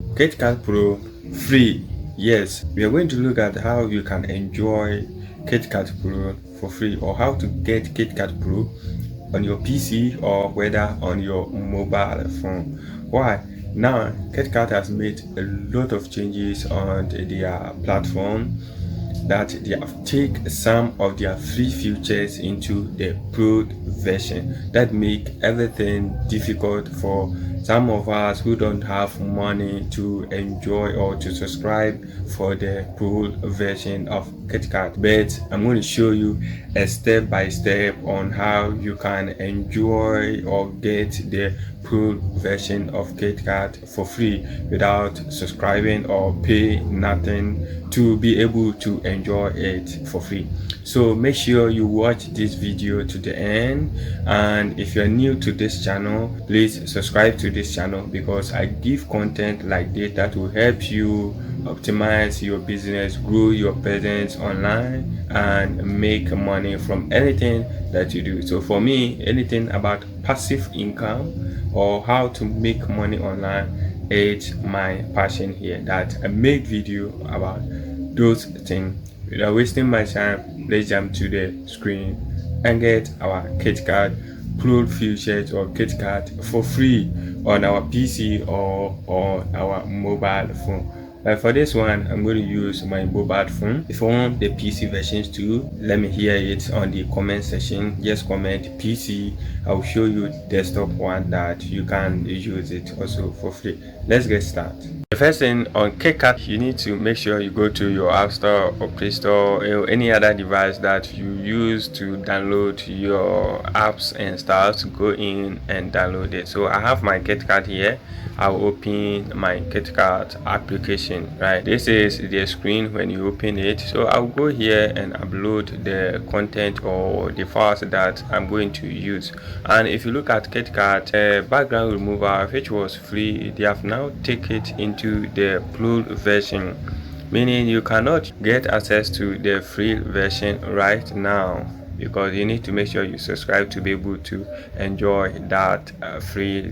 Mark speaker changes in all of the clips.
Speaker 1: CapCut Pro free. Yes, we are going to look at how you can enjoy CapCut Pro for free, or how to get CapCut Pro on your PC or whether on your mobile phone. Why? Now, CapCut has made a lot of changes on their platform, that they have taken some of their free features into the pro version that make everything difficult for some of us who don't have money to enjoy or to subscribe for the pro version of CapCut. But I'm going to show you a step by step on how you can enjoy or get the pro version of CapCut for free without subscribing or pay nothing to be able to enjoy it for free. So make sure you watch this video to the end, and if you're new to this channel, please subscribe to this channel because I give content like this that will help you optimize your business, grow your presence online, and make money from anything that you do. So for me, anything about passive income or how to make money online, it's my passion here, that I make video about those things. Without wasting my time, let's jump to the screen and get our CapCut Pro features or CapCut for free on our PC or on our mobile phone. For this one, I'm going to use my mobile phone. If you want the PC versions too, let me hear it on the comment section. Just comment PC. I'll show you desktop one that you can use it also for free. Let's get started. The first thing on CapCut, you need to make sure you go to your App Store or Play Store or any other device that you use to download your apps and stuff. Go in and download it. So I have my CapCut here. I'll open my CapCut application. Right, this is the screen when you open it. So I'll go here and upload the content or the files that I'm going to use. And if you look at CapCut background remover, which was free, they have now taken it into the pro version, meaning you cannot get access to the free version right now because you need to make sure you subscribe to be able to enjoy that free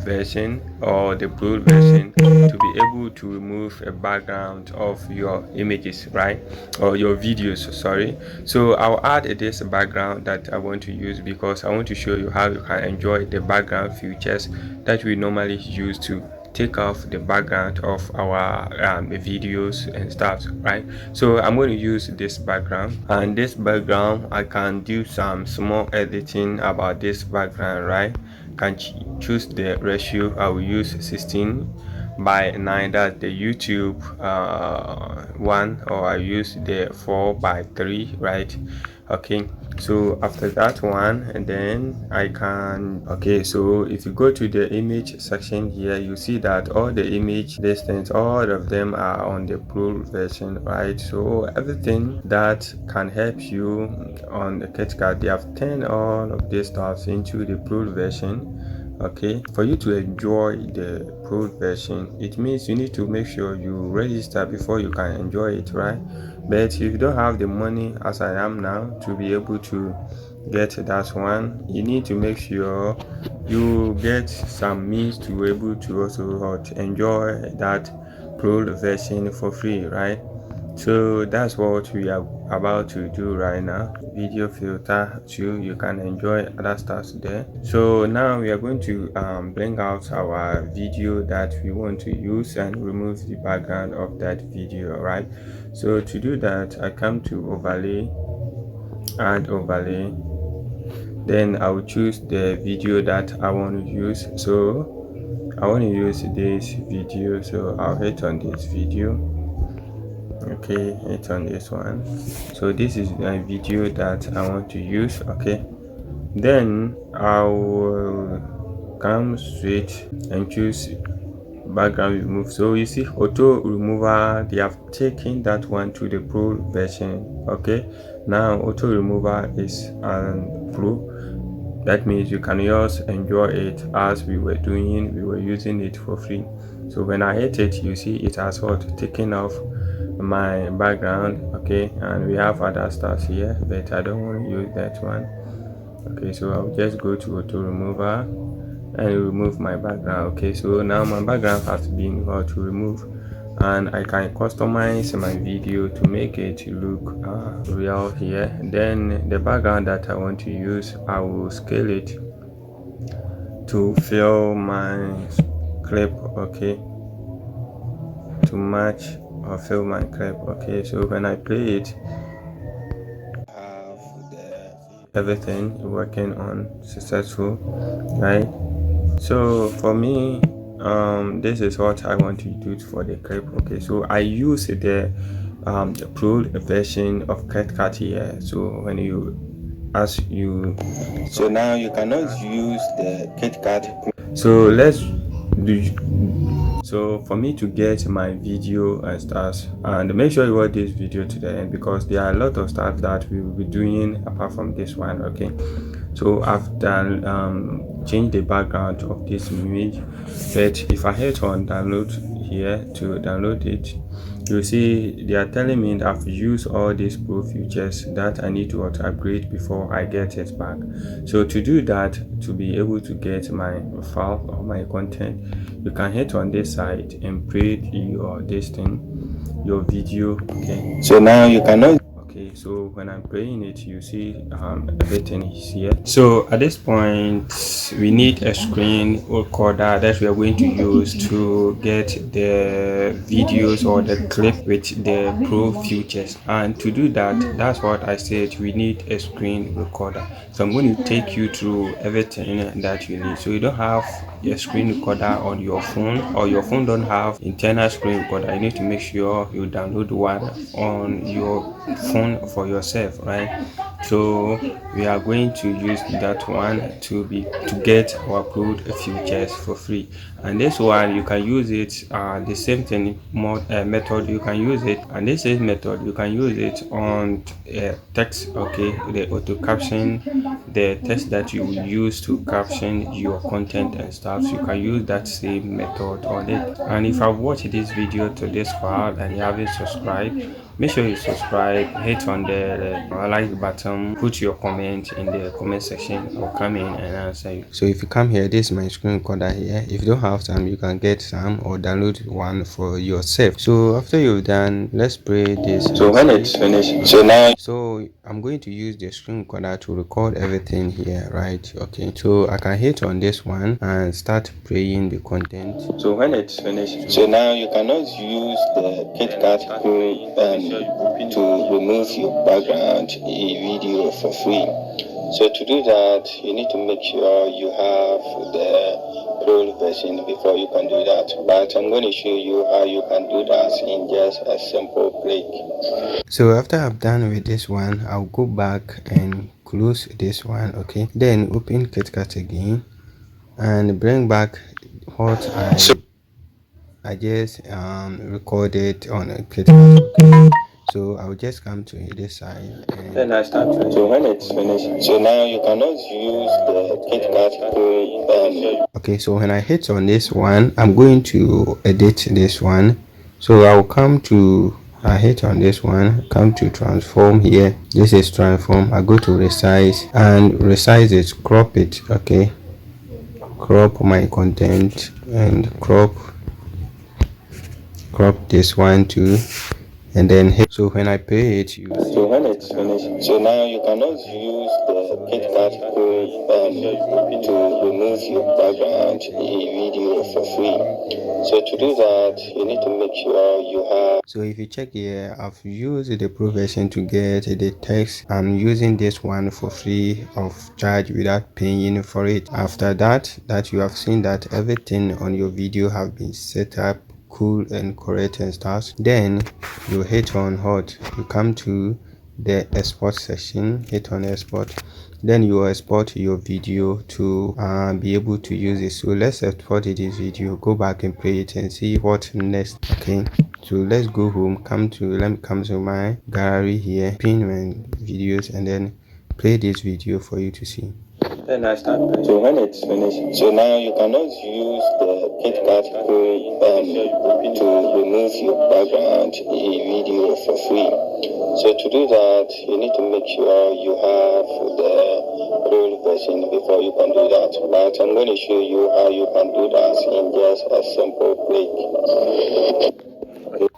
Speaker 1: version or the pro version, to be able to remove a background of your images, right, or your videos, sorry. So I'll add this background that I want to use because I want to show you how you can enjoy the background features that we normally use to take off the background of our videos and stuff, right? So I'm going to use this background, and this background I can do some small editing about this background, right? Can choose the ratio. I will use 16:9, that's the YouTube one, or I use the 4:3, right? Okay, so after that one, and then I can, okay, so if you go to the image section here, you see that all the image listings, all of them are on the pro version, right? So everything that can help you on the CapCut, they have turned all of this stuff into the pro version. Okay, for you to enjoy the pro version, it means you need to make sure you register before you can enjoy it, right? But if you don't have the money as I am now to be able to get that one, you need to make sure you get some means to be able to also enjoy that pro version for free, right? So that's what we are about to do right now. Video filter too, you can enjoy other stuff there. So now we are going to bring out our video that we want to use and remove the background of that video, right? So to do that, I come to overlay, add overlay, then I will choose the video that I want to use. So I want to use this video, so I'll hit on this video. Okay, it's on this one. So this is a video that I want to use. Okay, then I will come straight and choose background remove. So you see auto remover, they have taken that one to the pro version. Okay, now auto remover is pro. That means you can just enjoy it as we were using it for free. So when I hit it, you see it has what taken off my background. Okay, and we have other stuff here, but I don't want to use that one. Okay, so I'll just go to auto remover, and remove my background. Okay, so now my background has been removed, and I can customize my video to make it look real here. Then the background that I want to use, I will scale it to fill my clip, okay, to match or fill my clip. Okay, so when I play it, have everything working on successful, right? So for me, this is what I want to do for the clip. Okay, so I use the pro version of CapCut here. So when you so now you cannot use the CapCut Pro. So let's do. So for me to get my video and stuff, and make sure you watch this video to the end, because there are a lot of stuff that we will be doing apart from this one. Okay, so I've done change the background of this image, but if I hit on download here to download it, you see they are telling me that I've used all these pro features that I need to upgrade before I get it back. So to do that, to be able to get my file or my content, you can hit on this side and create your your video. Okay, so now you cannot. Okay, so when I'm playing it, you see everything is here. So at this point, we need a screen recorder that we are going to use to get the videos or the clip with the pro features. And to do that, that's what I said, we need a screen recorder. So I'm going to take you through everything that you need. So you don't have a screen recorder on your phone, or your phone don't have internal screen recorder, you need to make sure you download one on your phone for yourself, right? So we are going to use that one to get our upload features for free. And this one you can use it the same thing method you can use it, and this is method you can use it on text. Okay, the auto caption, the text that you will use to caption your content and stuff, so you can use that same method on it. And if I've watched this video to this far and you haven't subscribed, make sure you subscribe, hit on the like button, put your comment in the comment section. I'll come in and answer you. So if you come here, this is my screen recorder here. If you don't have some, you can get some or download one for yourself. So after you've done, let's play this. So when it's finished, so I'm going to use the screen recorder to record everything here, right? Okay, so I can hit on this one and start playing the content. So when it's finished, so now you cannot use the CapCut Pro to remove your background video for free. So to do that, you need to make sure you have the pro version before you can do that. But I'm going to show you how you can do that in just a simple click. So after I've done with this one, I'll go back and close this one. Okay, then open CapCut again and bring back what I just recorded on a CapCut. Okay, so I'll just come to this side and then I start to. So when it's finished, so now you cannot use the CapCut Pro. Okay, so when I hit on this one, I'm going to edit this one. So I'll come to, I hit on this one, come to transform here. This is transform. I go to resize and resize it, crop it. Okay, crop my content and crop this one too, and then hit. So when I play it, you see. So when it's finished, so now you cannot use the CapCut Pro to remove your background video for free. So to do that, you need to make sure you have. So if you check here, I've used the pro version to get the text. I'm using this one for free of charge without paying for it. After that you have seen that everything on your video have been set up cool and correct and stuff, then you hit on hot, you come to the export section, hit on export, then you export your video to be able to use it. So let's export this video, go back and play it and see what next. Okay, so let's go home, let me come to my gallery here, pin my videos, and then play this video for you to see. Then I start playing. So when it's finished, so now you cannot use the CapCut Pro to remove your background video for free. So to do that, you need to make sure you have the
Speaker 2: Pro version before you can do that. But I'm going to show you how you can do that in just a simple click.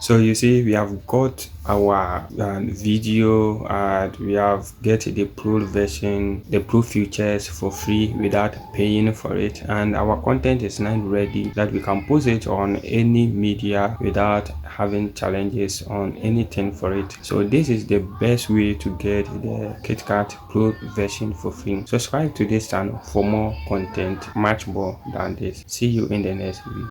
Speaker 1: So you see, we have got our video, and we have get the pro version, the pro features for free without paying for it, and our content is now ready that we can post it on any media without having challenges on anything for it. So this is the best way to get the CapCut Pro version for free. Subscribe to this channel for more content, much more than this. See you in the next video.